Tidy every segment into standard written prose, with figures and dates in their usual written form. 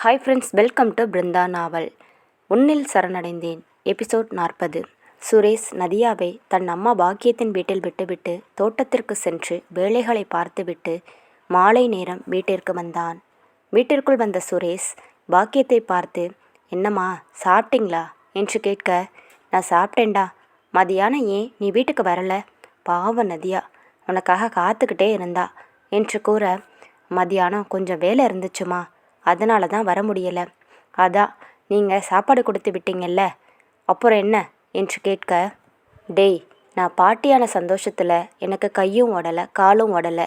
Hi friends, welcome to Brinda novel. உன்னில் சரணடைந்தேன். Episode 40. Suresh நதியாவை தன் அம்மா பாக்கியத்தின் வீட்டில் விட்டுவிட்டு தோட்டத்திற்கு சென்று வேலைகளை பார்த்துவிட்டு மாலை நேரம் வீட்டிற்கு வந்தான். வீட்டிற்குள் வந்த சுரேஷ் பாக்கியத்தை பார்த்து, என்னம்மா சாப்பிட்டீங்களா என்று கேட்க, நான் சாப்பிட்டேன்டா. மதியானம் ஏன் நீ வீட்டுக்கு வரல? பாவ நதியா உனக்காக காத்துக்கிட்டே இருந்தா என்று கூற, மதியானம் கொஞ்சம் வேலை இருந்துச்சுமா, அதனால தான் வர முடியலை. அதான் நீங்கள் சாப்பாடு கொடுத்து விட்டீங்கல்ல, அப்புறம் என்ன என்று கேட்க, டேய், நான் பாட்டியான சந்தோஷத்தில் எனக்கு கையும் ஓடலை காலும் ஓடலை.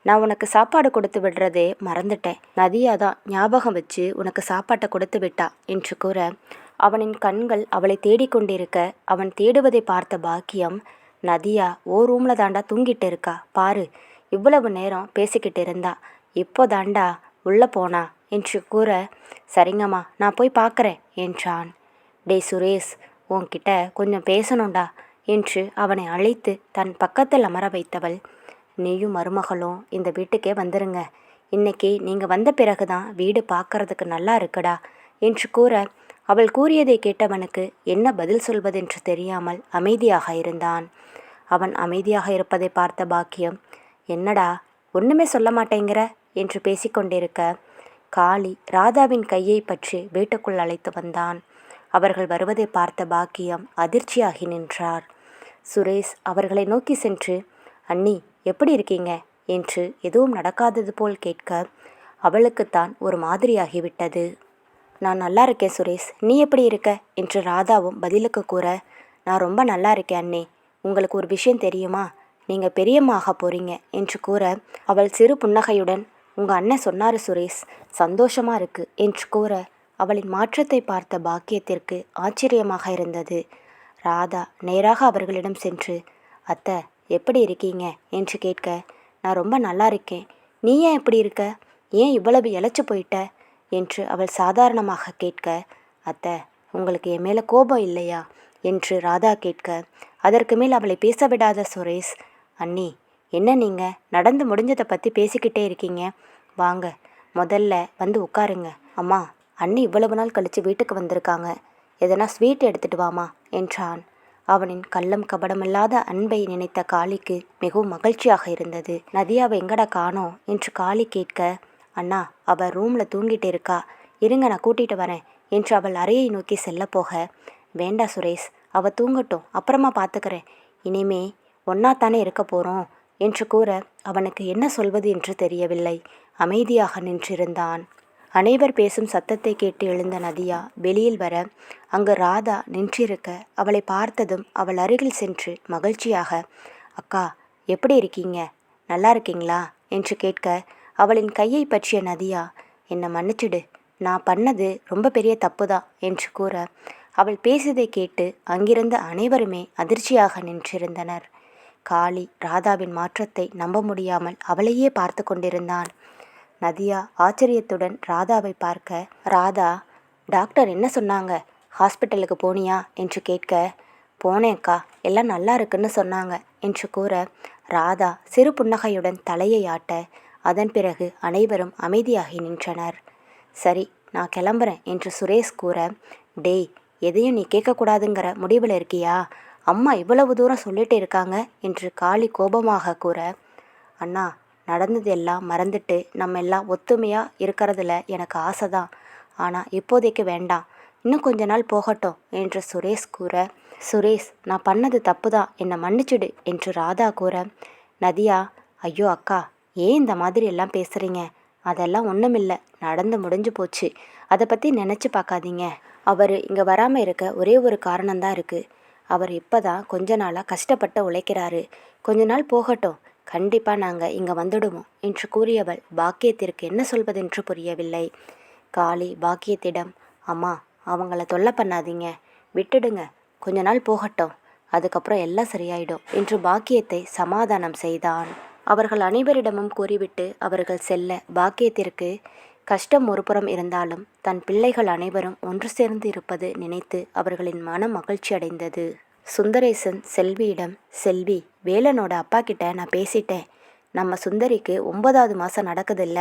நான் உனக்கு சாப்பாடு கொடுத்து விடுறதே மறந்துட்டேன். நதியா தான் ஞாபகம் வச்சு உனக்கு சாப்பாட்டை கொடுத்து விட்டா என்று கூற, அவனின் கண்கள் அவளை தேடிக்கொண்டிருக்க அவன் தேடுவதை பார்த்த பாக்கியம், நதியா ரூமில் தாண்டா தூங்கிட்டு இருக்கா பாரு, இவ்வளவு நேரம் பேசிக்கிட்டு இருந்தா, இப்போ தாண்டா உள்ளே போனா என்று கூற, சரிங்கம்மா நான் போய் பார்க்குறேன் என்றான். டே சுரேஷ், உன்கிட்ட கொஞ்சம் பேசணும்டா என்று அவனை அழைத்து தன் பக்கத்தில் அமர வைத்தவள், நீயும் மருமகளும் இந்த வீட்டுக்கே வந்துருங்க. இன்னைக்கு நீங்கள் வந்த பிறகுதான் வீடு பார்க்கறதுக்கு நல்லா இருக்குடா என்று கூற, அவள் கூறியதை கேட்டவனுக்கு என்ன பதில் சொல்வதென்று தெரியாமல் அமைதியாக இருந்தான். அவன் அமைதியாக இருப்பதை பார்த்த பாக்கியம், என்னடா ஒன்றுமே சொல்ல மாட்டேங்கிற என்று பேசிக்கொண்டிருக்க, காளி ராதாவின் கையை பற்றி வீட்டுக்குள் அழைத்து வந்தான். அவர்கள் வருவதை பார்த்த பாக்கியம் அதிர்ச்சியாகி நின்றார். சுரேஷ் அவர்களை நோக்கி சென்று, அண்ணி எப்படி இருக்கீங்க என்று எதுவும் நடக்காதது போல் கேட்க, அவளுக்குத்தான் ஒரு மாதிரியாகிவிட்டது. நான் நல்லா இருக்கேன் சுரேஷ், நீ எப்படி இருக்க என்று ராதாவும் பதிலுக்கு கூற, நான் ரொம்ப நல்லா இருக்கேன் அண்ணி. உங்களுக்கு ஒரு விஷயம் தெரியுமா? நீங்கள் பெரியம்மாக போறீங்க என்று கூற, அவள் சிறு புன்னகையுடன், உங்கள் அண்ணன் சொன்னார் சுரேஷ், சந்தோஷமாக இருக்கு என்று கூற, அவளின் மாற்றத்தை பார்த்த பாக்கியத்திற்கு ஆச்சரியமாக இருந்தது. ராதா நேராக அவர்களிடம் சென்று, அத்தை எப்படி இருக்கீங்க என்று கேட்க, நான் ரொம்ப நல்லா இருக்கேன். நீ ஏன் எப்படி இருக்க? ஏன் இவ்வளவு இழைச்சி போயிட்ட என்று அவள் சாதாரணமாக கேட்க, அத்தை உங்களுக்கு என் மேலே கோபம் இல்லையா என்று ராதா கேட்க, அதற்கு மேல் அவளை பேச விடாத சுரேஷ், அண்ணி என்ன நீங்கள் நடந்து முடிஞ்சதை பற்றி பேசிக்கிட்டே இருக்கீங்க, வாங்க முதல்ல வந்து உட்காருங்க. அம்மா, அண்ணி இவ்வளவு நாள் கழித்து வீட்டுக்கு வந்திருக்காங்க, எதனா ஸ்வீட் எடுத்துட்டு வாமா என்றான். அவனின் கள்ளம் கபடமில்லாத அன்பை நினைத்த காளிக்கு மிகவும் மகிழ்ச்சியாக இருந்தது. நதியாவை எங்கடா காணோம் என்று காளி கேட்க, அண்ணா அவள் ரூமில் தூங்கிட்டு இருக்கா, இருங்க நான் கூட்டிகிட்டு வரேன் என்று அவள் அறையை நோக்கி செல்ல போக, வேண்டா சுரேஷ், அவள் தூங்கட்டும், அப்புறமா பார்த்துக்கிறேன், இனிமே ஒன்னாத்தானே இருக்க போகிறோம் என்று கூற, அவனுக்கு என்ன சொல்வது என்று தெரியவில்லை. அமைதியாக நின்றிருந்தான். அனைவர் பேசும் சத்தத்தை கேட்டு எழுந்த நதியா வெளியில் வர, அங்கு ராதா நின்றிருக்க அவளை பார்த்ததும் அவள் அருகில் சென்று மகிழ்ச்சியாக, அக்கா எப்படி இருக்கீங்க, நல்லா இருக்கீங்களா என்று கேட்க, அவளின் கையை பற்றிய நதியா, என்னை மன்னிச்சிடு, நான் பண்ணது ரொம்ப பெரிய தப்பு தான் என்று கூற, அவள் பேசியதை கேட்டு அங்கிருந்த அனைவருமே அதிர்ச்சியாக நின்றிருந்தனர். காளி ராதாவின் மாற்றத்தை நம்ப முடியாமல் அவளையே பார்த்து கொண்டிருந்தான். நதியா ஆச்சரியத்துடன் ராதாவை பார்க்க, ராதா டாக்டர் என்ன சொன்னாங்க, ஹாஸ்பிட்டலுக்கு போனியா என்று கேட்க, போனேன்க்கா, எல்லாம் நல்லா இருக்குன்னு சொன்னாங்க என்று கூற, ராதா சிறு புன்னகையுடன் தலையை ஆட்ட, அதன் பிறகு அனைவரும் அமைதியாகி நின்றனர். சரி நான் கிளம்புறேன் என்று சுரேஷ் கூற, டேய், எதையும் நீ கேட்கக்கூடாதுங்கிற முடிவில் இருக்கியா? அம்மா இவ்வளவு தூரம் சொல்லிட்டு இருக்காங்க என்று காளி கோபமாக கூற, அண்ணா நடந்தது எல்லாம் மறந்துட்டு நம்ம எல்லாம் ஒத்துமையாக இருக்கிறதுல எனக்கு ஆசை தான், ஆனால் இப்போதைக்கு வேண்டாம், இன்னும் கொஞ்ச நாள் போகட்டும் என்று சுரேஷ் கூற, சுரேஷ் நான் பண்ணது தப்பு தான், என்னை மன்னிச்சுடு என்று ராதா கூற, நதியா, ஐயோ அக்கா ஏன் இந்த மாதிரி எல்லாம் பேசுகிறீங்க, அதெல்லாம் ஒன்றுமில்லை, நடந்து முடிஞ்சு போச்சு, அதை பற்றி நினச்சி பார்க்காதீங்க. அவர் இங்கே வராமல் இருக்க ஒரே ஒரு காரணம்தான் இருக்குது, அவர் இப்போ தான் கொஞ்ச நாளாக கஷ்டப்பட்டு உழைக்கிறாரு, கொஞ்ச நாள் போகட்டும், கண்டிப்பாக நாங்கள் இங்கே வந்துடுவோம் என்று கூறியவள் பாக்கியத்திற்கு என்ன சொல்வதென்று புரியவில்லை. காளி பாக்கியத்திடம், அம்மா அவங்கள தொல்லை பண்ணாதீங்க, விட்டுடுங்க, கொஞ்ச நாள் போகட்டும், அதுக்கப்புறம் எல்லாம் சரியாயிடும் என்று பாக்கியத்தை சமாதானம் செய்தான். அவர்கள் அனைவரிடமும் கூறிவிட்டு அவர்கள் செல்ல, பாக்கியத்திற்கு கஷ்டம் ஒருபுறம் இருந்தாலும் தன் பிள்ளைகள் அனைவரும் ஒன்று சேர்ந்து இருப்பது நினைத்து அவர்களின் மனம் மகிழ்ச்சி அடைந்தது. சுந்தரேசன் செல்வியிடம், செல்வி, வேலனோட அப்பா கிட்ட நான் பேசிட்டேன், நம்ம சுந்தரிக்கு 9வது மாதம் நடக்குதில்ல,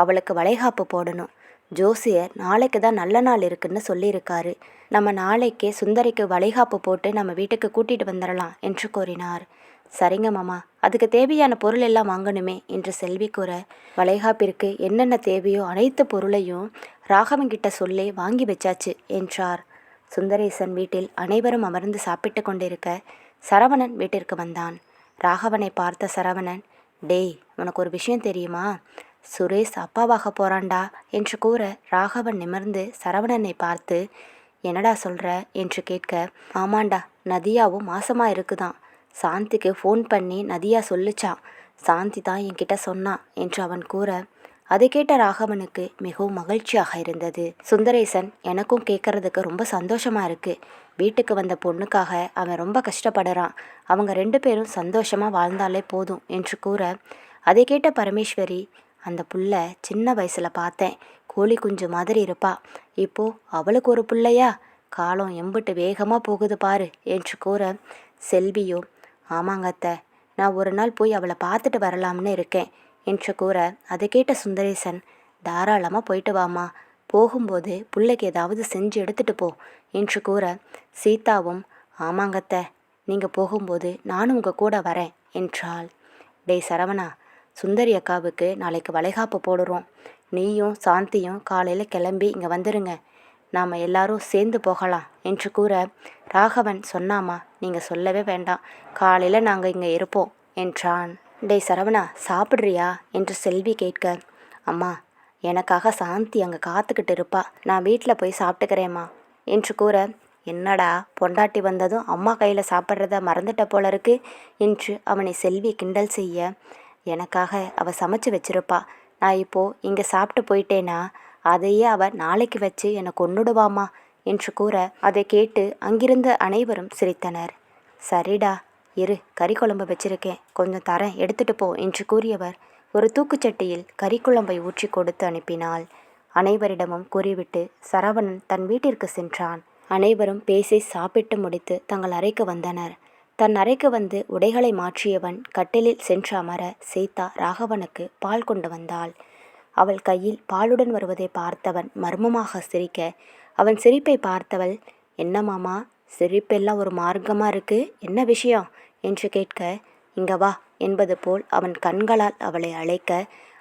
அவளுக்கு வளைகாப்பு போடணும், ஜோசியர் நாளைக்கு தான் நல்ல நாள் இருக்குன்னு சொல்லியிருக்காரு. நம்ம நாளைக்கே சுந்தரிக்கு வளைகாப்பு போட்டு நம்ம வீட்டுக்கு கூட்டிட்டு வந்துடலாம் என்று கூறினார். சரிங்க மாமா, அதுக்கு தேவையான பொருள் எல்லாம் வாங்கணுமே என்று செல்வி கூற, வளைகாப்பிற்கு என்னென்ன தேவையோ அனைத்து பொருளையும் ராகவன்கிட்ட சொல்லி வாங்கி வச்சாச்சு என்றார். சுந்தரேசன் வீட்டில் அனைவரும் அமர்ந்து சாப்பிட்டு கொண்டிருக்க சரவணன் வீட்டிற்கு வந்தான். ராகவனை பார்த்த சரவணன், டேய், உனக்கு ஒரு விஷயம் தெரியுமா? சுரேஷ் அப்பாவாக போறான்டா என்று கூற ராகவன் நிமிர்ந்து சரவணனை பார்த்து, என்னடா சொல்கிற என்று கேட்க, ஆமாண்டா, நதியாவும் மாசமாக இருக்குதான். சாந்திக்கு ஃபோன் பண்ணி நதியா சொல்லிச்சான். சாந்தி தான் என்கிட்ட சொன்னான் என்று அவன் கூற, அதை கேட்ட ராகவனுக்கு மிகவும் மகிழ்ச்சியாக இருந்தது. சுந்தரேசன், எனக்கும் கேட்கறதுக்கு ரொம்ப சந்தோஷமாக இருக்குது. வீட்டுக்கு வந்த பொண்ணுக்காக அவன் ரொம்ப கஷ்டப்படுறான். அவங்க 2 பேரும் சந்தோஷமாக வாழ்ந்தாலே போதும் என்று கூற, அதை கேட்ட பரமேஸ்வரி, அந்த புள்ள சின்ன வயசில் பார்த்தேன், கோழி குஞ்சு மாதிரி இருப்பா. இப்போ அவளுக்கு ஒரு பிள்ளையா? காலம் எம்பிட்டு வேகமாக போகுது பாரு என்று கூற, செல்வியோ, ஆமாங்க அத்தை, நான் ஒரு நாள் போய் அவளை பார்த்துட்டு வரலாம்னு இருக்கேன் என்று கூற, அதை கேட்ட சுந்தரேசன், தாராளமாக போயிட்டு வாமா, போகும்போது பிள்ளைக்கு ஏதாவது செஞ்சு எடுத்துட்டு போ என்று கூற, சீதாவும், ஆமாங்கத்த, நீங்கள் போகும்போது நானும் உங்கள் கூட வரேன் என்றாள். டேய் சரவணா, சுந்தரி அக்காவுக்கு நாளைக்கு வளைகாப்பு போடுறோம். நீயும் சாந்தியும் காலையில் கிளம்பி இங்கே வந்துடுங்க. நாம் எல்லாரும் சேர்ந்து போகலாம் என்று கூற, ராகவன், சொன்னாமா, நீங்கள் சொல்லவே வேண்டாம், காலையில் நாங்கள் இங்கே இருப்போம் என்றான். டேய் சரவணா, சாப்பிட்றியா என்று செல்வி கேட்க, அம்மா, எனக்காக சாந்தி அங்கே காத்துக்கிட்டு இருப்பா, நான் வீட்டில் போய் சாப்பிட்டுக்கிறேம்மா என்று கூற, என்னடா பொண்டாட்டி வந்ததும் அம்மா கையில் சாப்பிட்றத மறந்துட்ட போல இருக்கு என்று அவனை செல்வி கிண்டல் செய்ய, எனக்காக அவள் சமைச்சு வச்சிருப்பா, நான் இப்போது இங்கே சாப்பிட்டு போயிட்டேனா அதையே அவள் நாளைக்கு வச்சு என்னை கொன்னுடுவாமா என்று கூற, அதை கேட்டு அங்கிருந்த அனைவரும் சிரித்தனர். சரிடா, இரு, கறி குழம்பு வச்சிருக்கேன், கொஞ்சம் தரேன், எடுத்துட்டு போ என்று கூறியவர் ஒரு தூக்குச்சட்டியில் கறி குழம்பை ஊற்றி கொடுத்து அனுப்பினாள். அனைவரிடமும் கூறிவிட்டு சரவணன் தன் வீட்டிற்கு சென்றான். அனைவரும் பேசி சாப்பிட்டு முடித்து தங்கள் அறைக்கு வந்தனர். தன் அறைக்கு வந்து உடைகளை மாற்றியவன் கட்டிலில் சென்று அமர சீதா ராகவனுக்கு பால் கொண்டு வந்தாள். அவள் கையில் பாலுடன் வருவதை பார்த்தவன் மர்மமாக சிரிக்க, அவன் சிரிப்பை பார்த்தவள், என்ன மாமா, சிரிப்பெல்லாம் ஒரு மார்க்கமாக இருக்கு, என்ன விஷயம் என்று கேட்க, இங்க வா என்பது போல் அவன் கண்களால் அவளை அழைக்க,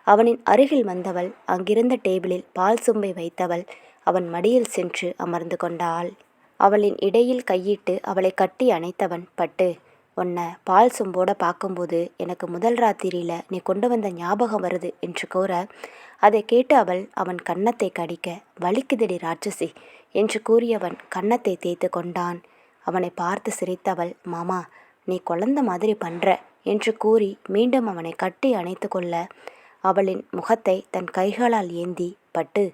அவனின் அருகில் வந்தவள் அங்கிருந்த டேபிளில் பால் சொம்பை வைத்தவள் அவன் மடியில் சென்று அமர்ந்து கொண்டாள். அவளின் இடையில் கையிட்டு அவளை கட்டி அணைத்தவன், பட்டு, உன்னை பால் சொம்போட பார்க்கும்போது எனக்கு முதல் ராத்திரியில் நீ கொண்டு வந்த ஞாபகம் வருது என்று கூற, அதை கேட்டு அவள் அவன் கன்னத்தை கடிக்க, வலிக்குதடி ராட்சசி என்று கூறியவன் கன்னத்தை தேய்த்து கொண்டான். அவனை பார்த்து சிரித்தவள், மாமா, நீ குழந்த மாதிரி பண்ற என்று கூறி மீண்டும் அவனை கட்டி அணைத்து கொள்ள, அவளின் முகத்தை தன் கைகளால் ஏந்தி, பட்டு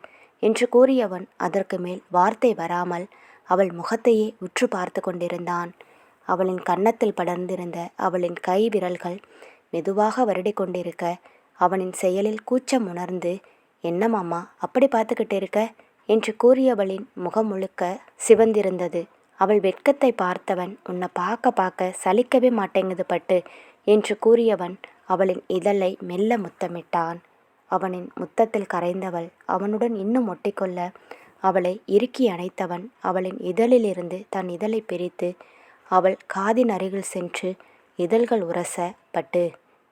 என்று கூறியவன் அதற்கு மேல் வார்த்தை வராமல் அவள் முகத்தையே உற்று பார்த்து கொண்டிருந்தான். அவளின் கன்னத்தில் படர்ந்திருந்த அவளின் கை விரல்கள் மெதுவாக வருடி கொண்டிருக்க, அவனின் செயலில் கூச்சம் உணர்ந்து, என்ன மாமா அப்படி பார்த்துக்கிட்டு இருக்க என்று கூறியவளின் முகம் முழுக்க சிவந்திருந்தது. அவள் வெட்கத்தை பார்த்தவன், உன்னை பார்க்க பார்க்க சலிக்கவே மாட்டேங்குது பட்டு என்று கூறியவன் அவளின் இதழை மெல்ல முத்தமிட்டான். அவனின் முத்தத்தில் கரைந்தவள் அவனுடன் இன்னும் ஒட்டிக்கொள்ள, அவளை இறுக்கி அணைத்தவன் அவளின் இதழிலிருந்து தன் இதழை பிரித்து அவள் காதின் அருகில் சென்று இதழ்கள் உரச, பட்டு,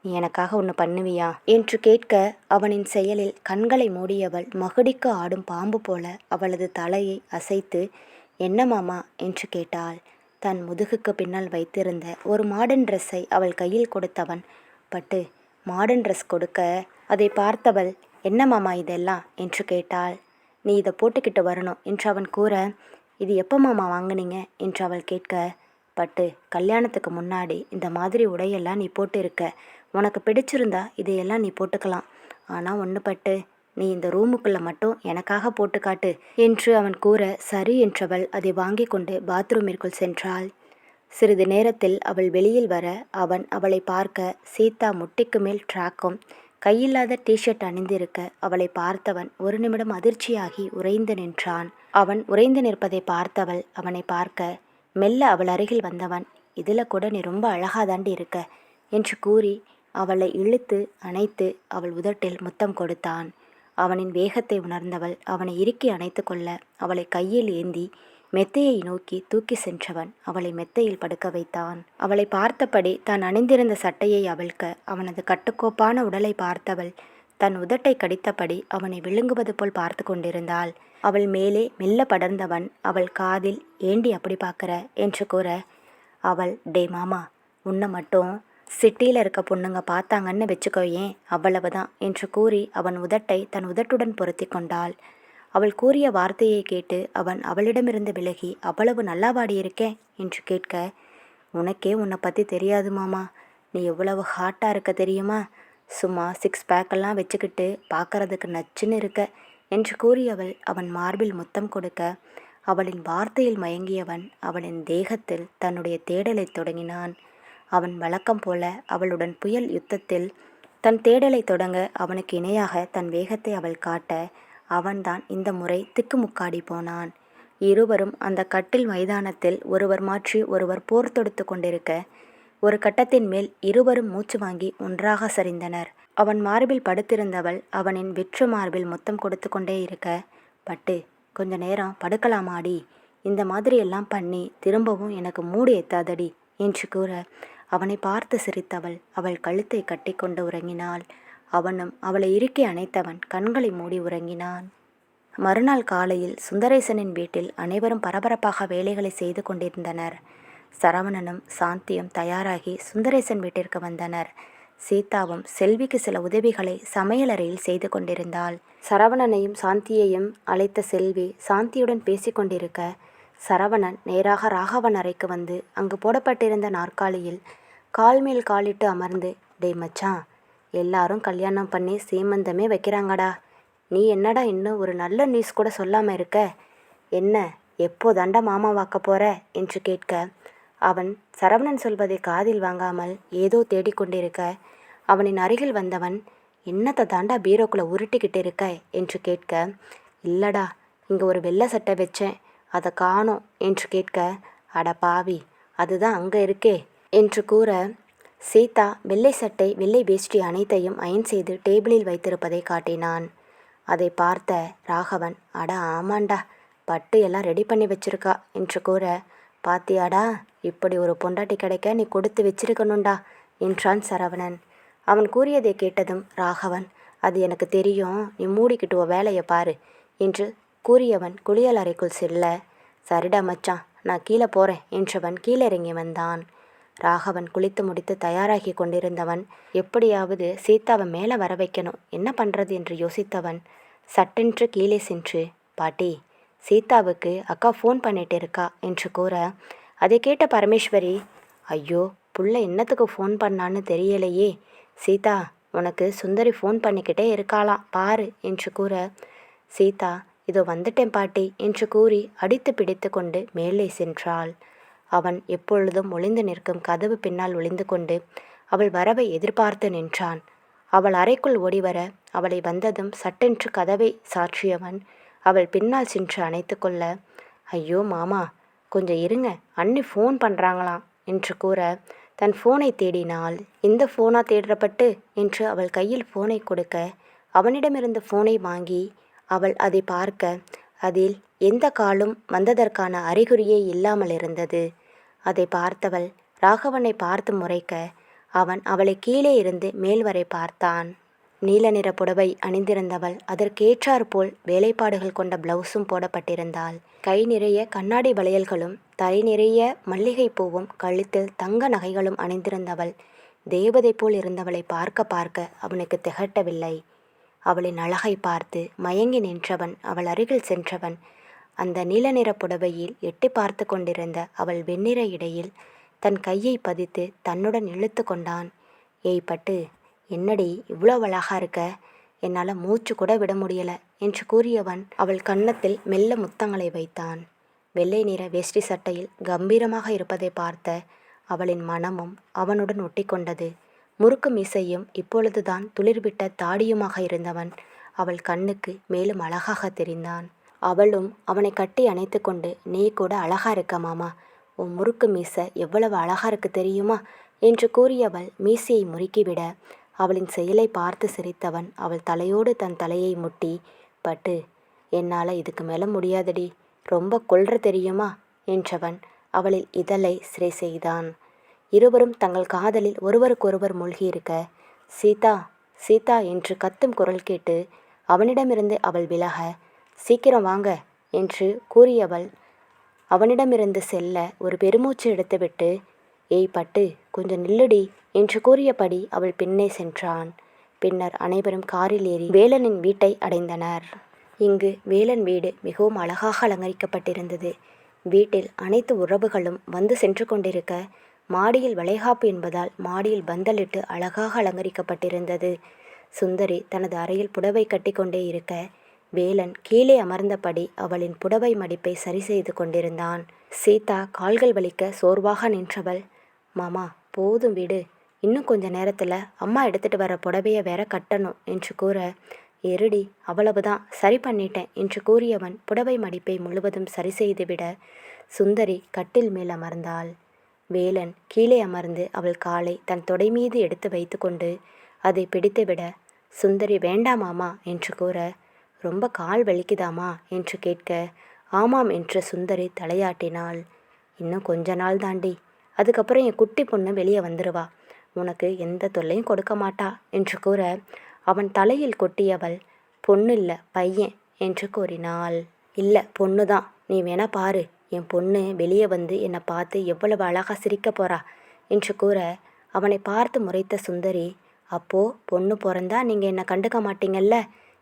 நீ எனக்காக ஒன்று பண்ணுவியா என்று கேட்க, அவனின் செயலில் கண்களை மூடியவள் மகுடிக்கு ஆடும் பாம்பு போல அவளது தலையை அசைத்து, என்ன மாமா என்று கேட்டாள். தன் முதுகுக்கு பின்னால் வைத்திருந்த ஒரு மாடர்ன் ட்ரெஸ்ஸை அவள் கையில் கொடுத்தவன், பட்டு, மாடர்ன் ட்ரெஸ் கொடுக்க, அதை பார்த்தவள், என்ன மாமா இதெல்லாம் என்று கேட்டாள். நீ இதை போட்டுக்கிட்டு வரணும் என்று அவன் கூற, இது எப்போ மாமா வாங்கினீங்க என்று அவள் கேட்க, பட்டு, கல்யாணத்துக்கு முன்னாடி இந்த மாதிரி உடையெல்லாம் நீ போட்டு இருக்க, உனக்கு பிடிச்சிருந்தா இதையெல்லாம் நீ போட்டுக்கலாம், ஆனால் ஒன்று பட்டு, நீ இந்த ரூமுக்குள்ளே மட்டும் எனக்காக போட்டு காட்டு என்று அவன் கூற, சரி என்றவள் அதை வாங்கி கொண்டு பாத்ரூமிற்குள் சென்றாள். சிறிது நேரத்தில் அவள் வெளியில் வர அவன் அவளை பார்க்க, சீதா முட்டிக்கு மேல் ட்ராக்கும் கையில்லாத டிஷர்ட் அணிந்திருக்க அவளை பார்த்தவன் ஒரு நிமிடம் அதிர்ச்சியாகி உறைந்து நின்றான். அவன் உறைந்து நிற்பதை பார்த்தவள் அவனை பார்க்க, மெல்ல அவள் அருகில் வந்தவன், இதில் கூட நீ ரொம்ப அழகாதாண்டி இருக்க என்று கூறி அவளை இழுத்து அணைத்து அவள் உதட்டில் முத்தம் கொடுத்தான். அவனின் வேகத்தை உணர்ந்தவள் அவனை இறுக்கி அணைத்து கொள்ள அவளை கையில் ஏந்தி மெத்தையை நோக்கி தூக்கி சென்றவன் அவளை மெத்தையில் படுக்க வைத்தான். அவளை பார்த்தபடி தான் அணிந்திருந்த சட்டையை அவிழ்க்க அவனது கட்டுக்கோப்பான உடலை பார்த்தவள் தன் உதட்டை கடித்தபடி அவனை விழுங்குவது போல் பார்த்து கொண்டிருந்தாள். அவள் மேலே மெல்ல படர்ந்தவன் அவள் காதில் ஏண்டி அப்படி பார்க்குற என்று கூற அவள் டே மாமா, உன்னை மட்டும் சிட்டியில் இருக்க பொண்ணுங்க பார்த்தாங்கன்னு வச்சுக்கோயேன், அவ்வளவுதான் என்று கூறி அவன் உதட்டை தன் உதட்டுடன் பொருத்தி கொண்டாள். அவள் கூறிய வார்த்தையை கேட்டு அவன் அவளிடமிருந்து விலகி அவ்வளவு நல்லாவாடி இருக்கேன் என்று கேட்க, உனக்கே உன்னை பற்றி தெரியாது மாமா, நீ எவ்வளவு ஹாட்டாக இருக்க தெரியுமா, சும்மா 6 பேக்கெல்லாம் வச்சுக்கிட்டு பார்க்கறதுக்கு நச்சுன்னு இருக்க என்று கூறியவள் அவன் மார்பில் முத்தம் கொடுக்க அவளின் வார்த்தையில் மயங்கியவன் அவளின் தேகத்தில் தன்னுடைய தேடலை தொடங்கினான். அவன் வழக்கம் போல அவளுடன் புயல் யுத்தத்தில் தன் தேடலை தொடங்க அவனுக்கு இணையாக தன் வேகத்தை அவள் காட்ட அவன்தான் இந்த முறை திக்குமுக்காடி போனான். இருவரும் அந்த கட்டில் மைதானத்தில் ஒருவர் மாற்றி ஒருவர் போர் தொடுத்து கொண்டிருக்க ஒரு கட்டத்தின் மேல் இருவரும் மூச்சு வாங்கி ஒன்றாக சரிந்தனர். அவன் மார்பில் படுத்திருந்தவள் அவனின் வெற்று மார்பில் முத்தம் கொடுத்து கொண்டே இருக்க, பட்டு கொஞ்ச நேரம் படுக்கலாமாடி, இந்த மாதிரியெல்லாம் பண்ணி திரும்பவும் எனக்கு மூடு எத்தாதடி என்று கூற அவனை பார்த்து சிரித்தவள் அவள் கழுத்தை கட்டி கொண்டு உறங்கினாள். அவனும் அவளை இறுக்கி அணைத்தவன் கண்களை மூடி உறங்கினான். மறுநாள் காலையில் சுந்தரேசனின் வீட்டில் அனைவரும் பரபரப்பாக வேலைகளை செய்து கொண்டிருந்தனர். சரவணனும் சாந்தியும் தயாராகி சுந்தரேசன் வீட்டிற்கு வந்தனர். சீதாவும் செல்விக்கு சில உதவிகளை சமையலறையில் செய்து கொண்டிருந்தாள். சரவணனையும் சாந்தியையும் அழைத்த செல்வி சாந்தியுடன் பேசிக்கொண்டிருக்க சரவணன் நேராக ராகவன் அறைக்கு வந்து அங்கு போடப்பட்டிருந்த நாற்காலியில் கால் மேல் காலிட்டு அமர்ந்து, டே மச்சான், எல்லாரும் கல்யாணம் பண்ணி சீமந்தமே வைக்கிறாங்கடா, நீ என்னடா இன்னும் ஒரு நல்ல நியூஸ் கூட சொல்லாமல் இருக்க, என்ன எப்போதாண்டா மாமா வாக்க போற என்று கேட்க அவன் சரவணன் சொல்வதை காதில் வாங்காமல் ஏதோ தேடிக்கொண்டிருக்க அவனின் அருகில் வந்தவன், என்னத்தை தாண்டா பீரோக்குள்ளே உருட்டிக்கிட்டு இருக்க என்று கேட்க, இல்லடா இங்கே ஒரு வெள்ளை சட்டை வச்சேன், அதை காணோம் என்று கேட்க, அட பாவி, அதுதான் அங்கே இருக்கே என்று கூற சீதா வெள்ளை சட்டை வெள்ளை வேஷ்டி அனைத்தையும் அயன் செய்து டேபிளில் வைத்திருப்பதை காட்டினான். அதை பார்த்த ராகவன், அட ஆமாண்டா, பட்டு எல்லாம் ரெடி பண்ணி வச்சிருக்கா என்று கூற, பாத்தியாடா, இப்படி ஒரு பொண்டாட்டி கிடைக்க நீ கொடுத்து வச்சிருக்கணும்டா என்றான் சரவணன். அவன் கூறியதை கேட்டதும் ராகவன், அது எனக்கு தெரியும், நீ மூடிக்கிட்டு வேலையை பாரு என்று கூறியவன் குளியல் அறைக்குள் செல்ல, சரிடா மச்சான், நான் கீழே போகிறேன் என்றவன் கீழே இறங்கி வந்தான். ராகவன் குளித்து முடித்து தயாராகி கொண்டிருந்தவன் எப்படியாவது சீதாவை மேலே வர வைக்கணும், என்ன பண்ணுறது என்று யோசித்தவன் சட்டென்று கீழே சென்று, பாட்டி, சீதாவுக்கு அக்கா ஃபோன் பண்ணிட்டு இருக்கா என்று கூற அதை கேட்ட பரமேஸ்வரி, ஐயோ புள்ள என்னத்துக்கு ஃபோன் பண்ணான்னு தெரியலையே, சீதா உனக்கு சுந்தரி ஃபோன் பண்ணிக்கிட்டே இருக்காளாம் பாரு என்று கூற, சீதா இதோ வந்துட்டேன் பாட்டி என்று கூறி அடித்து பிடித்து கொண்டு மேலே சென்றாள். அவன் எப்பொழுதும் ஒளிந்து நிற்கும் கதவு பின்னால் ஒளிந்து கொண்டு அவள் வரவை எதிர்பார்த்து நின்றான். அவள் அறைக்குள் ஓடிவர அவளை வந்ததும் சட்டென்று கதவை சாற்றியவன் அவள் பின்னால் சென்று அணைத்து கொள்ள, ஐயோ மாமா கொஞ்சம் இருங்க, அண்ணி ஃபோன் பண்ணுறாங்களாம் என்று கூற தன் ஃபோனை தேடினாள். இந்த ஃபோனா தேடுறப்பட்டு என்று அவள் கையில் ஃபோனை கொடுக்க அவனிடமிருந்து ஃபோனை வாங்கி அவள் அதை பார்க்க அதில் எந்த காலும் வந்ததற்கான அறிகுறியே இல்லாமல் இருந்தது. அதை பார்த்தவள் ராகவனை பார்த்து முறைக்க அவன் அவளை கீழே இருந்து மேல் வரை பார்த்தான். நீல நிற புடவை அணிந்திருந்தவள் அதற்கேற்றாற்போல் வேலைப்பாடுகள் கொண்ட பிளவுஸும் போடப்பட்டிருந்தாள். கை நிறைய கண்ணாடி வளையல்களும் தலை நிறைய மல்லிகை பூவும் கழுத்தில் தங்க நகைகளும் அணிந்திருந்தவள் தேவதை போல் இருந்தவளை பார்க்க பார்க்க அவனுக்கு திகட்டவில்லை. அவளின் அழகை பார்த்து மயங்கி நின்றவன் அவள் அருகில் சென்றவன் அந்த நீல நிற புடவையில் எட்டி பார்த்து கொண்டிருந்த அவள் வெண்ணிற இடையில் தன் கையை பதித்து தன்னுடன் இழுத்து கொண்டான். ஏய் பட்டு, என்னடி இவ்வளோ அழகா இருக்க, என்னால் மூச்சு கூட விட முடியல என்று கூறியவன் அவள் கன்னத்தில் மெல்ல முத்தங்களை வைத்தான். வெள்ளை நிற வேஷ்டி சட்டையில் கம்பீரமாக இருப்பதை பார்த்த அவளின் மனமும் அவனுடன் ஒட்டி கொண்டது. முறுக்கு மீசையும் இப்பொழுதுதான் துளிர்விட்ட தாடியுமாக இருந்தவன் அவள் கண்ணுக்கு மேலும் அழகாக தெரிந்தான். அவளும் அவனை கட்டி அணைத்து கொண்டு, நீ கூட அழகா இருக்க மாமா, உன் முறுக்கு மீசை எவ்வளவு அழகா இருக்கு தெரியுமா என்று கூறியவள் மீசையை முறுக்கிவிட அவளின் செயலை பார்த்து சிரித்தவன் அவள் தலையோடு தன் தலையை முட்டி, பட்டு, என்னால் இதுக்கு மேலே முடியாதடி, ரொம்ப கொல்ற தெரியுமா என்றவன் அவளில் இதழை சிறை செய்தான். இருவரும் தங்கள் காதலில் ஒருவருக்கொருவர் மூழ்கியிருக்க, சீதா சீதா என்று கத்தும் குரல் கேட்டு அவனிடமிருந்து அவள் விலக, சீக்கிரம் வாங்க என்று கூறியவள் அவனிடமிருந்து செல்ல ஒரு பெருமூச்சு எடுத்துவிட்டு, ஏய் பட்டு, கொஞ்சம் நில்லுடி என்று கூறியபடி அவள் பின்னே சென்றான். பின்னர் அனைவரும் காரில் ஏறி வேலனின் வீட்டை அடைந்தனர். இங்கு வேலன் வீடு மிகவும் அழகாக அலங்கரிக்கப்பட்டிருந்தது. வீட்டில் அனைத்து உறவுகளும் வந்து சென்று கொண்டிருக்க, மாடியில் வளைகாப்பு என்பதால் மாடியில் பந்தலிட்டு அழகாக அலங்கரிக்கப்பட்டிருந்தது. சுந்தரி தனது அறையில் புடவை கட்டி கொண்டே இருக்க, வேலன் கீழே அமர்ந்தபடி அவளின் புடவை மடிப்பை சரி செய்து கொண்டிருந்தான். சீதா கால்கள் வலிக்க சோர்வாக நின்றவள், மாமா போதும் விடு, இன்னும் கொஞ்ச நேரத்தில் அம்மா எடுத்துட்டு வர புடவையை வேற கட்டணும் என்று கூற, எருடி அவ்வளவுதான், சரி பண்ணிட்டேன் என்று கூறியவன் புடவை மடிப்பை முழுவதும் சரி செய்துவிட சுந்தரி கட்டில் மேல் அமர்ந்தாள். வேலன் கீழே அமர்ந்து அவள் காலை தன் தொடை மீது எடுத்து வைத்து கொண்டு அதை பிடித்துவிட, சுந்தரி வேண்டாமாமா என்று கூற, ரொம்ப கால் வலிக்குதாமா என்று கேட்க, ஆமாம் என்று சுந்தரி தலையாட்டினாள். இன்னும் கொஞ்ச நாள் தாண்டி, அதுக்கப்புறம் என் குட்டி பொண்ணு வெளியே வந்துடுவா, உனக்கு எந்த தொல்லையும் கொடுக்க மாட்டா என்று கூற, அவன் தலையில் கொட்டியவள், பொண்ணு இல்லை பையன் என்று கூறினாள். இல்லை பொண்ணு தான், நீ வேணா பாரு, என் பொண்ணு வெளியே வந்து என்னை பார்த்து எவ்வளவு அழகாக சிரிக்க போறா என்று கூற, அவனை பார்த்து முறைத்த சுந்தரி, அப்போ பொண்ணு பிறந்தா நீங்கள் என்னை கண்டுக்க மாட்டீங்கல்ல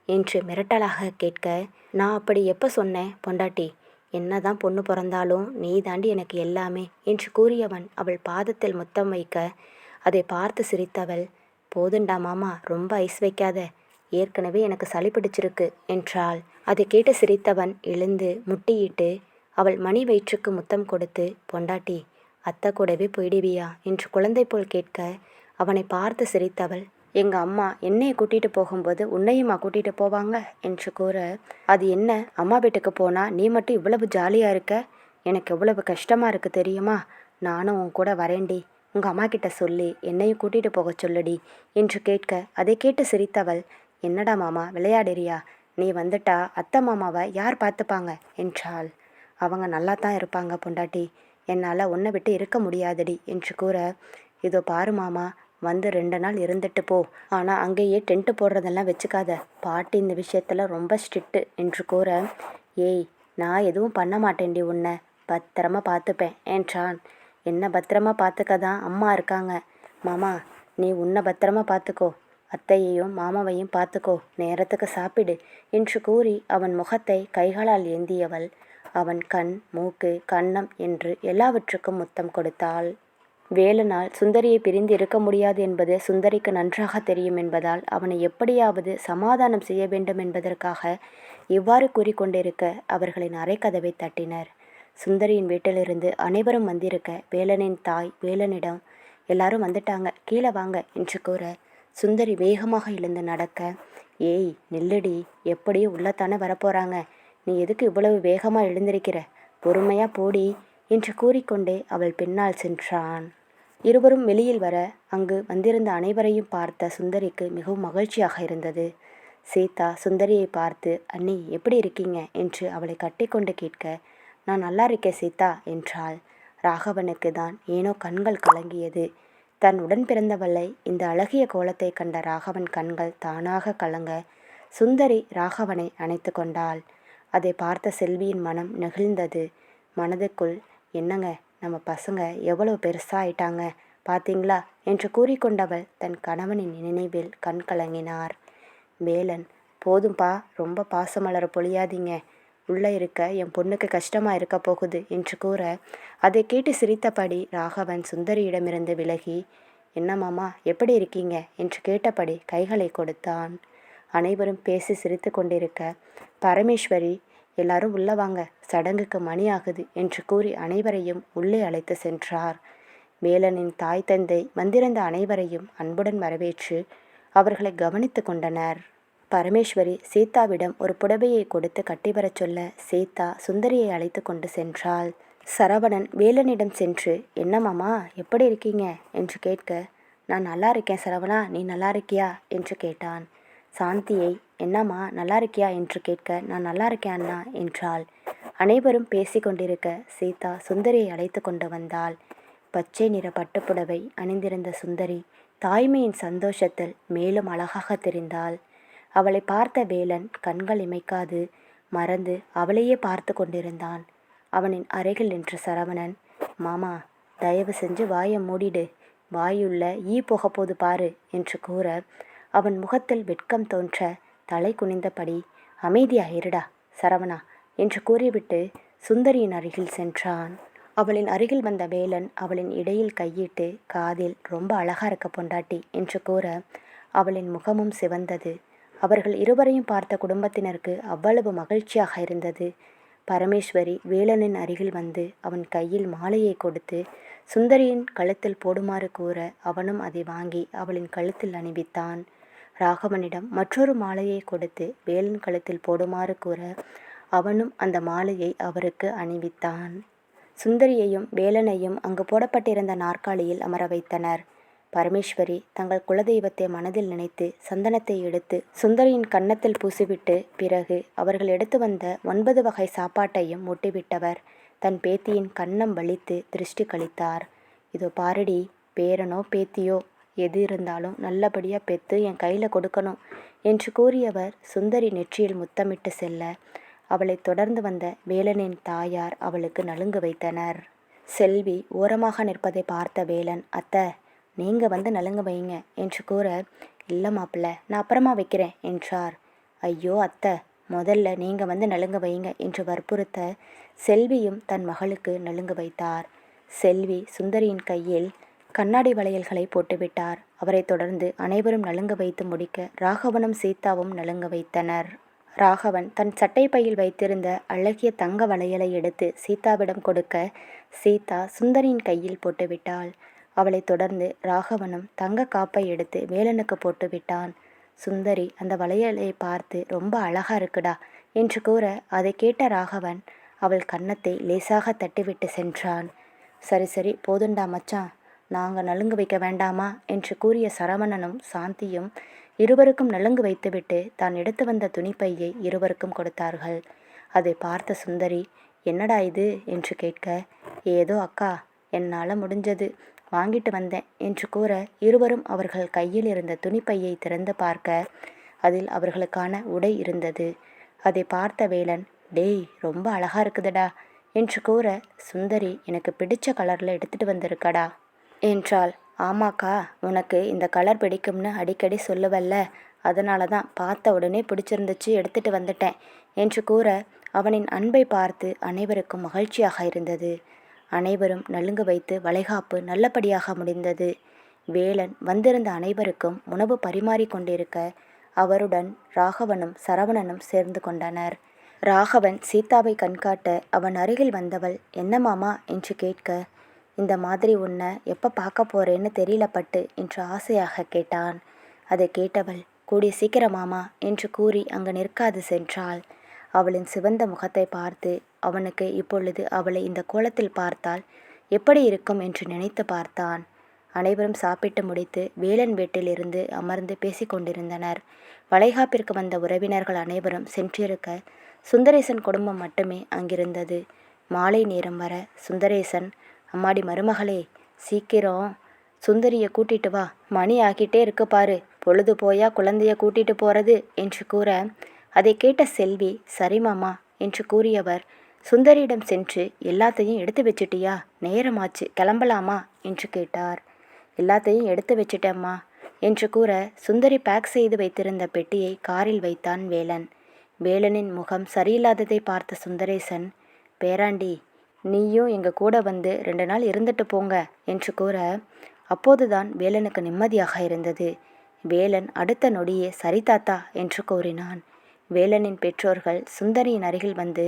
என்று மிரட்டலாக கேட்க, நான் அப்படி எப்போ சொன்னேன் பொண்டாட்டி, என்னதான் பொண்ணு பிறந்தாலும் நீ தாண்டி எனக்கு எல்லாமே என்று கூறியவன் அவள் பாதத்தில் முத்தம் வைக்க, அதை பார்த்து சிரித்தவள், போதுண்டா மாமா, ரொம்ப ஐஸ் வைக்காத, ஏற்கனவே எனக்கு சளி பிடிச்சிருக்கு என்றாள். அதை கேட்டு சிரித்தவன் எழுந்து முட்டியிட்டு அவள் மணி வயிற்றுக்கு முத்தம் கொடுத்து, பொண்டாட்டி அத்தை கூடவே போயிடுவியா என்று குழந்தை போல் கேட்க, அவனை பார்த்து சிரித்தவள், எங்கள் அம்மா என்னையை கூட்டிகிட்டு போகும்போது உன்னையுமா கூட்டிகிட்டு போவாங்க என்று கூற, அது என்ன, அம்மா வீட்டுக்கு போனால் நீ மட்டும் இவ்வளவு ஜாலியாக இருக்க, எனக்கு எவ்வளவு கஷ்டமாக இருக்குது தெரியுமா, நானும் உன் கூட வரேண்டி, உங்கள் அம்மா கிட்ட சொல்லி என்னையும் கூட்டிகிட்டு போக சொல்லுடி என்று கேட்க, அதை கேட்டு சிரித்தவள், என்னடா மாமா விளையாடுறியா, நீ வந்துட்டா அத்தை மாமாவை யார் பார்த்துப்பாங்க என்றாள். அவங்க நல்லா தான் இருப்பாங்க பொண்டாட்டி, என்னால் உன்னை விட்டு இருக்க முடியாதடி என்று கூற, இதோ பாரு மாமா, வந்து 2 நாள் இருந்துட்டு போ, ஆனால் அங்கேயே டென்ட்டு போடுறதெல்லாம் வச்சுக்காத, பாட்டி இந்த விஷயத்தில் ரொம்ப ஸ்ட்ரிக்ட்டு என்று கூற, ஏய் நான் எதுவும் பண்ண மாட்டேன்டி, உன்னை பத்திரமா பார்த்துப்பேன் என்றான். என்ன பத்திரமா பார்த்துக்க தான் அம்மா இருக்காங்க மாமா, நீ உன்னை பத்திரமா பார்த்துக்கோ, அத்தையையும் மாமாவையும் பார்த்துக்கோ, நேரத்துக்கு சாப்பிடு என்று கூறி அவன் முகத்தை கைகளால் ஏந்தியவள் அவன் கண், மூக்கு, கன்னம் என்று எல்லாவற்றுக்கும் முத்தம் கொடுத்தாள். வேலனால் சுந்தரியை பிரிந்து இருக்க முடியாது என்பது சுந்தரிக்கு நன்றாக தெரியும் என்பதால் அவனை எப்படியாவது சமாதானம் செய்ய வேண்டும் என்பதற்காக இவ்வாறு கூறிக்கொண்டிருக்க அவர்களின் அறைக்கதவை தட்டினர். சுந்தரியின் வீட்டிலிருந்து அனைவரும் வந்திருக்க வேலனின் தாய் வேலனிடம், எல்லாரும் வந்துட்டாங்க, கீழே வாங்க என்று கூற, சுந்தரி வேகமாக எழுந்து நடக்க, ஏய் நில்லுடி, எப்படியும் உள்ளத்தானே வரப்போறாங்க, நீ எதுக்கு இவ்வளவு வேகமாக எழுந்திருக்கிற, பொறுமையா போடி என்று கூறிக்கொண்டே அவள் பின்னால் சென்றான். இருவரும் வெளியில் வர அங்கு வந்திருந்த அனைவரையும் பார்த்த சுந்தரிக்கு மிகவும் மகிழ்ச்சியாக இருந்தது. சீதா சுந்தரியை பார்த்து, அண்ணி எப்படி இருக்கீங்க என்று அவளை கட்டிக்கொண்டு கேட்க, நான் நல்லா இருக்கேன் சீதா என்றாள். ராகவனுக்கு தான் ஏனோ கண்கள் கலங்கியது. தன் உடன் பிறந்தவளை இந்த அழகிய கோலத்தை கண்ட ராகவன் கண்கள் தானாக கலங்க சுந்தரி ராகவனை அணைத்து கொண்டாள். அதை பார்த்த செல்வியின் மனம் நெகிழ்ந்தது. மனதுக்குள், என்னங்க நம்ம பசங்க எவ்வளவு பெருசாயிட்டாங்க பார்த்தீங்களா என்று கூறிக்கொண்டவள் தன் கணவனின் நினைவில் கண் கலங்கினார். வேலன், போதும்பா, ரொம்ப பாசமலர பொழியாதீங்க, உள்ளே இருக்க என் பொண்ணுக்கு கஷ்டமாக இருக்க போகுது என்று கூற, அதை கேட்டு சிரித்தபடி ராகவன் சுந்தரியிடமிருந்து விலகி, என்ன மாமா எப்படி இருக்கீங்க என்று கேட்டபடி கைகளை கொடுத்தான். அனைவரும் பேசி சிரித்து கொண்டிருக்க பரமேஸ்வரி, எல்லாரும் உள்ள வாங்க, சடங்குக்கு மணி ஆகுது என்று கூறி அனைவரையும் உள்ளே அழைத்து சென்றார். வேலனின் தாய் தந்தை வந்திருந்த அனைவரையும் அன்புடன் வரவேற்று அவர்களை கவனித்து கொண்டனர். பரமேஸ்வரி சீதாவிடம் ஒரு புடவையை கொடுத்து கட்டிவரச் சொல்ல சீதா சுந்தரியை அழைத்து கொண்டு சென்றாள். சரவணன் வேலனிடம் சென்று, என்ன மாமா எப்படி இருக்கீங்க என்று கேட்க, நான் நல்லா இருக்கேன் சரவணா, நீ நல்லா இருக்கியா என்று கேட்டான். சாந்தியை என்னம்மா நல்லா இருக்கியா என்று கேட்க நான் நல்லா இருக்கேன் அண்ணா என்றாள். அனைவரும் பேசி கொண்டிருக்க சீதா சுந்தரியை அழைத்து கொண்டு வந்தாள். பச்சை நிற பட்டுப்புடவை அணிந்திருந்த சுந்தரி தாய்மையின் சந்தோஷத்தில் மேலும் அழகாக தெரிந்தாள். அவளை பார்த்த வேலன் கண்கள் இமைக்காது மறந்து அவளையே பார்த்து கொண்டிருந்தான். அவனின் அருகில் நின்ற சரவணன், மாமா தயவு செஞ்சு வாயை மூடிடு, வாயுள்ள ஈ போகப்போது பாரு என்று கூற அவன் முகத்தில் வெட்கம் தோன்ற தலை குனிந்தபடி அமைதியாயிருடா சரவணா என்று கூறிவிட்டு சுந்தரியின் அருகில் சென்றான். அவளின் அருகில் வந்த வேலன் அவளின் இடையில் கையிட்டு காதில் ரொம்ப அழகா இருக்க பொண்டாட்டி என்று கூற அவளின் முகமும் சிவந்தது. அவர்கள் இருவரையும் பார்த்த குடும்பத்தினருக்கு அவ்வளவு மகிழ்ச்சியாக இருந்தது. பரமேஸ்வரி வேலனின் அருகில் வந்து அவன் கையில் மாலையை கொடுத்து சுந்தரியின் கழுத்தில் போடுமாறு கூற அவனும் அதை வாங்கி அவளின் கழுத்தில் அணிவித்தான். ராகவனிடம் மற்றொரு மாலையை கொடுத்து வேலன் கழுத்தில் போடுமாறு கூற அவனும் அந்த மாலையை அவருக்கு அணிவித்தான். சுந்தரியையும் வேலனையும் அங்கு போடப்பட்டிருந்த நாற்காலியில் அமர வைத்தனர். பரமேஸ்வரி தங்கள் குலதெய்வத்தை மனதில் நினைத்து சந்தனத்தை எடுத்து சுந்தரியின் கன்னத்தில் பூசிவிட்டு பிறகு அவர்கள் எடுத்து வந்த 9 வகை சாப்பாட்டையும் முட்டிவிட்டவர் தன் பேத்தியின் கன்னம் வலித்து திருஷ்டி கழித்தார். இதோ பாரடி, பேரனோ பேத்தியோ எது இருந்தாலும் நல்லபடியாக பெத்து என் கையில் கொடுக்கணும் என்று கூறியவர் சுந்தரி நெற்றியில் முத்தமிட்டு செல்ல அவளை தொடர்ந்து வந்த வேலனின் தாயார் அவளுக்கு நலுங்கு வைத்தனர். செல்வி ஓரமாக நிற்பதை பார்த்த வேலன், அத்தை நீங்கள் வந்து நலுங்கு வைங்க என்று கூற, இல்லை மாப்பிள்ள நான் அப்புறமா வைக்கிறேன் என்றார். ஐயோ அத்தை, முதல்ல நீங்கள் வந்து நலுங்கு வைங்க என்று வற்புறுத்த செல்வியும் தன் மகளுக்கு நலுங்கு வைத்தார். செல்வி சுந்தரியின் கையில் கண்ணாடி வளையல்களை போட்டுவிட்டார். அவரை தொடர்ந்து அனைவரும் நலுங்கு வைத்து முடிக்க ராகவனும் சீதாவும் நலுங்கு வைத்தனர். ராகவன் தன் சட்டை பையில் வைத்திருந்த அழகிய தங்க வளையலை எடுத்து சீதாவிடம் கொடுக்க சீதா சுந்தரியின் கையில் போட்டுவிட்டாள். அவளை தொடர்ந்து ராகவனும் தங்க காப்பை எடுத்து வேலனுக்கு போட்டுவிட்டான். சுந்தரி அந்த வளையலை பார்த்து ரொம்ப அழகா இருக்குடா என்று கூற அதை கேட்ட ராகவன் அவள் கன்னத்தை லேசாக தட்டிவிட்டு சென்றான். சரி சரி போதுண்டா மச்சான், நாங்கள் நலுங்கு வைக்க வேண்டாமா என்று கூறிய சரவணனும் சாந்தியும் இருவருக்கும் நலுங்கு வைத்துவிட்டு தான் எடுத்து வந்த துணிப்பையை இருவருக்கும் கொடுத்தார்கள். அதை பார்த்த சுந்தரி, என்னடா இது என்று கேட்க, ஏதோ அக்கா என்னால் முடிஞ்சது வாங்கிட்டு வந்தேன் என்று கூற இருவரும் அவர்கள் கையில் இருந்த துணிப்பையை திறந்து பார்க்க அதில் அவர்களுக்கான உடை இருந்தது. அதை பார்த்த வேலன், டேய் ரொம்ப அழகா இருக்குதுடா என்று கூற சுந்தரி, எனக்கு பிடிச்ச கலரில் எடுத்துட்டு வந்திருக்கடா என்றாள். ஆமாக்கா, உனக்கு இந்த கலர் பிடிக்கும்னு அடிக்கடி சொல்லுவல்ல, அதனால தான் பார்த்த உடனே பிடிச்சிருந்துச்சு எடுத்துட்டு வந்துட்டேன் என்று கூற அவனின் அன்பை பார்த்து அனைவருக்கும் மகிழ்ச்சியாக இருந்தது. அனைவரும் நலுங்கு வைத்து வளைகாப்பு நல்லபடியாக முடிந்தது. வேலன் வந்திருந்த அனைவருக்கும் உணவு பரிமாறி கொண்டிருக்க அவருடன் ராகவனும் சரவணனும் சேர்ந்து கொண்டனர். ராகவன் சீதாவை கண்காட்ட அவன் அருகில் வந்தவள், என்ன மாமா என்று கேட்க, இந்த மாதிரி உன்னை எப்போ பார்க்க போறேன்னு தெரியல பட்டு என்று ஆசையாக கேட்டான். அதை கேட்டவள், கூடிய சீக்கிரம் மாமா என்று கூறி அங்கு நிற்காது சென்றாள். அவளின் சிவந்த முகத்தை பார்த்து அவனுக்கு இப்பொழுது அவளை இந்த கோலத்தில் பார்த்தால் எப்படி இருக்கும் என்று நினைத்து பார்த்தான். அனைவரும் சாப்பிட்டு முடித்து வேலன் வீட்டிலிருந்து அமர்ந்து பேசிக்கொண்டிருந்தனர். வளைகாப்பிற்கு வந்த உறவினர்கள் அனைவரும் சென்றிருக்க சுந்தரேசன் குடும்பம் மட்டுமே அங்கிருந்தது. மாலை நேரம் வர சுந்தரேசன், அம்மாடி மருமகளே, சீக்கிரம் சுந்தரியை கூட்டிட்டு வா, மணி ஆகிட்டே இருக்கு பாரு, பொழுது போயா குழந்தைய கூட்டிட்டு போறது என்று கூற அதை கேட்ட செல்வி, சரி மாமா என்று கூறியவர் சுந்தரியிடம் சென்று, எல்லாத்தையும் எடுத்து வச்சிட்டியா, நேரமாச்சு கிளம்பலாமா என்று கேட்டார். எல்லாத்தையும் எடுத்து வச்சிட்டேம்மா என்று கூற சுந்தரி பேக் செய்து வைத்திருந்த பெட்டியை காரில் வைத்தான் வேலன். வேலனின் முகம் சரியில்லாததை பார்த்த சுந்தரேசன், பேராண்டி நீயும் எங்கள் கூட வந்து 2 நாள் இருந்துட்டு போங்க என்று கூற அப்போதுதான் வேலனுக்கு நிம்மதியாக இருந்தது. வேலன் அடுத்த நொடியே சரி தாத்தா என்று கூறினான். வேலனின் பெற்றோர்கள் சுந்தரியின் அருகில் வந்து,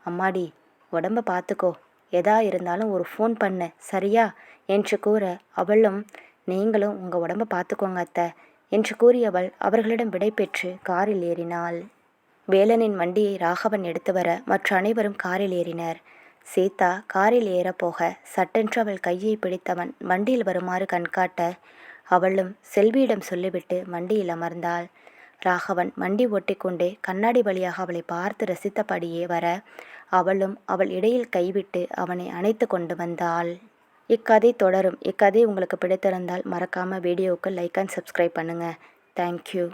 அம்மாடி உடம்ப பார்த்துக்கோ, எதா இருந்தாலும் ஒரு ஃபோன் பண்ணு சரியா என்று கூற அவளும், நீங்களும் உங்கள் உடம்ப பார்த்துக்கோங்க அத்தை என்று கூறியவள் அவர்களிடம் விடை பெற்று காரில் ஏறினாள். வேலனின் வண்டியை ராகவன் எடுத்து வர மற்ற அனைவரும் காரில் ஏறினர். சீதா காரில் ஏறப்போக சட்டென்று அவள் கையை பிடித்தவன் வண்டியில் வருமாறு கண்காட்ட அவளும் செல்வியிடம் சொல்லிவிட்டு வண்டியில் அமர்ந்தாள். ராகவன் வண்டி ஓட்டிக்கொண்டே கண்ணாடி வழியாக அவளை பார்த்து ரசித்தபடியே வர அவளும் அவள் இடையில் கைவிட்டு அவனை அணைத்து கொண்டு வந்தாள். இக்கதை தொடரும். இக்கதை உங்களுக்கு பிடித்திருந்தால் மறக்காமல் வீடியோவுக்கு லைக் அண்ட் சப்ஸ்கிரைப் பண்ணுங்கள். தேங்க்யூ.